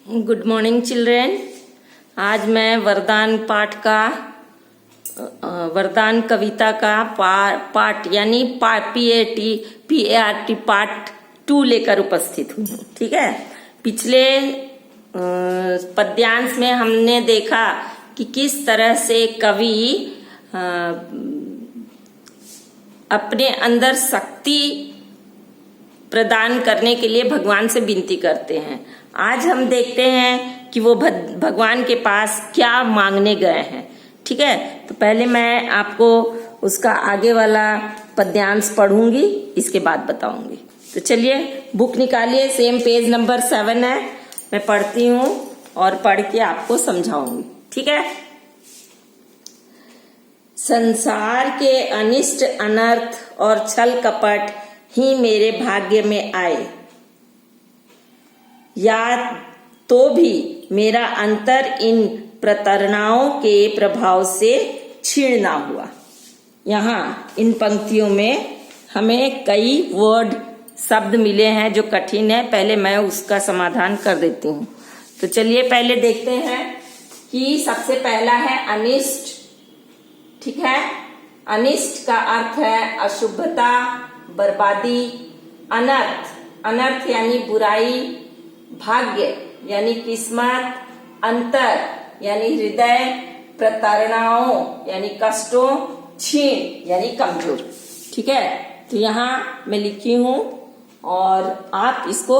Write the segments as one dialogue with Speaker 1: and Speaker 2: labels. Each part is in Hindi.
Speaker 1: Good morning children. आज मैं वरदान कविता का पार्ट यानी PART पार्ट 2 लेकर उपस्थित हूँ। ठीक है, पिछले पद्यांश में हमने देखा कि किस तरह से कवि अपने अंदर शक्ति प्रदान करने के लिए भगवान से विनती करते हैं। आज हम देखते हैं कि वो भगवान के पास क्या मांगने गए हैं। ठीक है, तो पहले मैं आपको उसका आगे वाला पद्यांश पढ़ूंगी, इसके बाद बताऊंगी। तो चलिए बुक निकालिए, सेम पेज नंबर 7 है। मैं पढ़ती हूँ और पढ़ के आपको समझाऊंगी। ठीक है। संसार के अनिष्ट अनर्थ और छल कपट ही मेरे भाग्य में आए, या तो भी मेरा अंतर इन प्रताड़नाओं के प्रभाव से क्षीण ना हुआ। यहाँ इन पंक्तियों में हमें कई वर्ड शब्द मिले हैं जो कठिन है। पहले मैं उसका समाधान कर देती हूँ। तो चलिए पहले देखते हैं कि सबसे पहला है अनिष्ट। ठीक है, अनिष्ट का अर्थ है अशुभता, बर्बादी। अनर्थ यानी बुराई, भाग्य यानी किस्मत, अंतर यानी हृदय, प्रताड़नाओं यानी कष्टों, क्षीण यानी कमजोर। ठीक है, तो यहाँ मैं लिखी हूँ और आप इसको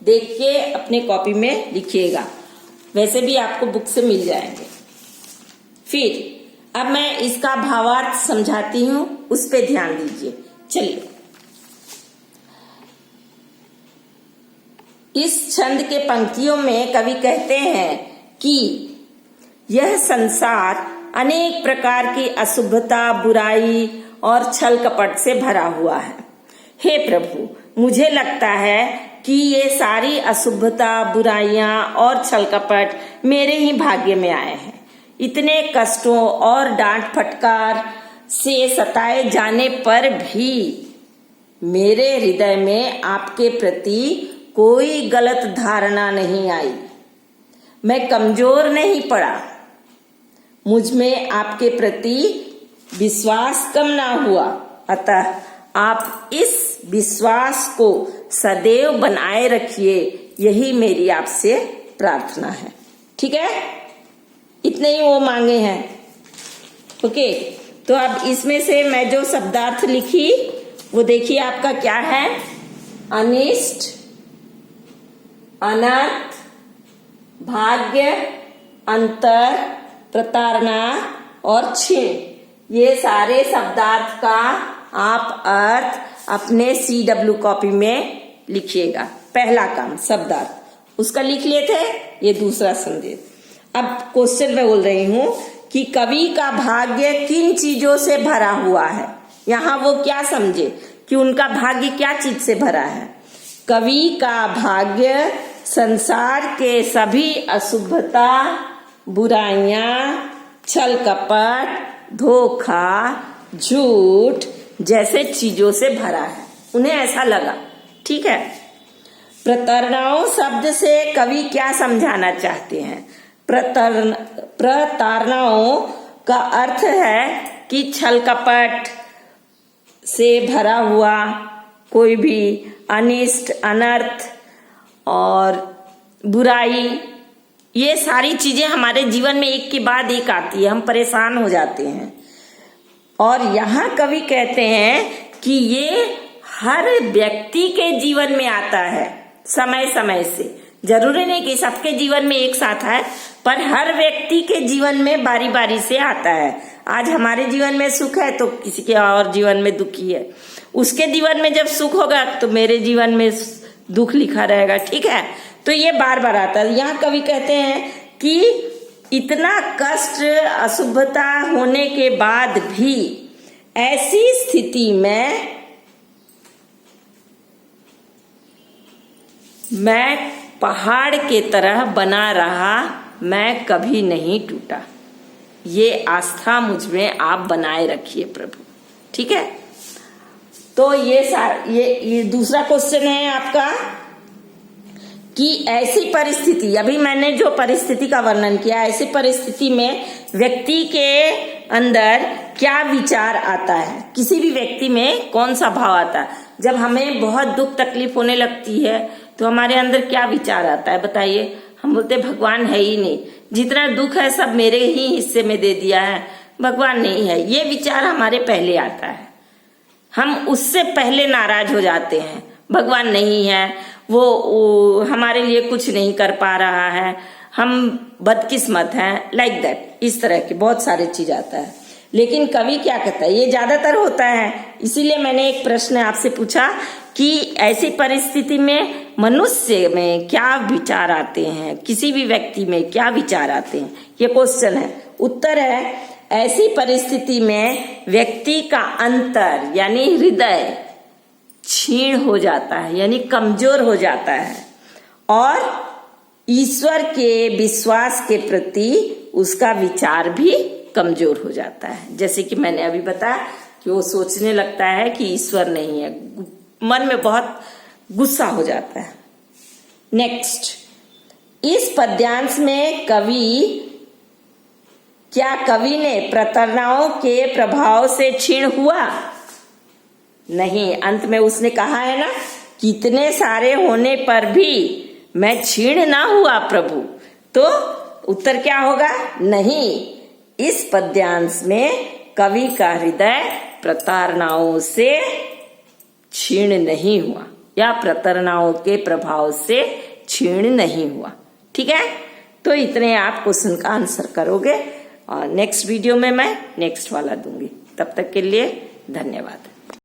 Speaker 1: देख के अपने कॉपी में लिखिएगा। वैसे भी आपको बुक से मिल जाएंगे। फिर अब मैं इसका भावार्थ समझाती हूँ, उस पे ध्यान दीजिए। चलिए, इस छंद के पंक्तियों में कवि कहते हैं कि यह संसार अनेक प्रकार की अशुभता, बुराई और छल कपट से भरा हुआ है। हे प्रभु, मुझे लगता है कि ये सारी अशुभता, बुराइयां और छल कपट मेरे ही भाग्य में आए हैं। इतने कष्टों और डांट फटकार से सताए जाने पर भी मेरे हृदय में आपके प्रति कोई गलत धारणा नहीं आई। मैं कमजोर नहीं पड़ा। मुझ में आपके प्रति विश्वास कम ना हुआ। अतः आप इस विश्वास को सदैव बनाए रखिए, यही मेरी आपसे प्रार्थना है। ठीक है, इतने ही वो मांगे हैं। ओके, तो अब इसमें से मैं जो शब्दार्थ लिखी वो देखिए आपका क्या है। अनिष्ट, अनर्थ, भाग्य, अंतर, प्रताड़ना और क्षीण, ये सारे शब्दार्थ का आप अर्थ अपने CW कॉपी में लिखिएगा। पहला काम शब्दार्थ उसका लिख लिए थे, ये दूसरा संदेश। अब क्वेश्चन में बोल रही हूं कि कवि का भाग्य किन चीजों से भरा हुआ है। यहाँ वो क्या समझे कि उनका भाग्य क्या चीज से भरा है। कवि का भाग्य संसार के सभी अशुभता, बुराइयां, छल कपट, धोखा, झूठ जैसे चीजों से भरा है। उन्हें ऐसा लगा। ठीक है, प्रताड़नाओं शब्द से कवि क्या समझाना चाहते हैं। प्रताड़नाओं का अर्थ है कि छल कपट से भरा हुआ कोई भी अनिष्ट, अनर्थ और बुराई, ये सारी चीजें हमारे जीवन में एक के बाद एक आती है। हम परेशान हो जाते हैं। और यहाँ कवि कहते हैं कि ये हर व्यक्ति के जीवन में आता है, समय समय से। जरूरी नहीं कि सबके जीवन में एक साथ है, पर हर व्यक्ति के जीवन में बारी बारी से आता है। आज हमारे जीवन में सुख है तो किसी के और जीवन में दुखी है। उसके जीवन में जब सुख होगा तो मेरे जीवन में दुख लिखा रहेगा। ठीक है, तो ये बार बार आता है। यहाँ कवि कहते हैं कि इतना कष्ट, अशुभता होने के बाद भी ऐसी स्थिति में मैं पहाड़ के तरह बना रहा, मैं कभी नहीं टूटा। ये आस्था मुझ में आप बनाए रखिए प्रभु। ठीक है, तो ये दूसरा क्वेश्चन है आपका कि ऐसी परिस्थिति, अभी मैंने जो परिस्थिति का वर्णन किया, ऐसी परिस्थिति में व्यक्ति के अंदर क्या विचार आता है, किसी भी व्यक्ति में कौन सा भाव आता है। जब हमें बहुत दुख तकलीफ होने लगती है तो हमारे अंदर क्या विचार आता है बताइए। हम बोलते भगवान है ही नहीं, जितना दुख है सब मेरे ही हिस्से में दे दिया है, भगवान नहीं है, ये विचार हमारे पहले आता है। हम उससे पहले नाराज हो जाते हैं, भगवान नहीं है, वो हमारे लिए कुछ नहीं कर पा रहा है, हम बदकिस्मत हैं, लाइक दैट, इस तरह के बहुत सारे चीज आता है। लेकिन कवि क्या कहता है, ये ज्यादातर होता है। इसीलिए मैंने एक प्रश्न आपसे पूछा कि ऐसी परिस्थिति में मनुष्य में क्या विचार आते हैं, किसी भी व्यक्ति में क्या विचार आते हैं, ये क्वेश्चन है। उत्तर है, ऐसी परिस्थिति में व्यक्ति का अंतर यानी हृदय क्षीण हो जाता है, यानी कमजोर हो जाता है, और ईश्वर के विश्वास के प्रति उसका विचार भी कमजोर हो जाता है। जैसे कि मैंने अभी बताया कि वो सोचने लगता है कि ईश्वर नहीं है, मन में बहुत गुस्सा हो जाता है। नेक्स्ट, इस पद्यांश में कवि ने प्रताड़नाओं के प्रभाव से क्षीण हुआ? नहीं, अंत में उसने कहा है ना, कितने सारे होने पर भी मैं क्षीण ना हुआ प्रभु। तो उत्तर क्या होगा? नहीं, इस पद्यांश में कवि का हृदय प्रताड़नाओं से क्षीण नहीं हुआ या प्रताड़नाओं के प्रभाव से क्षीण नहीं हुआ। ठीक है, तो इतने आप क्वेश्चन का आंसर करोगे और नेक्स्ट वीडियो में मैं नेक्स्ट वाला दूंगी। तब तक के लिए धन्यवाद।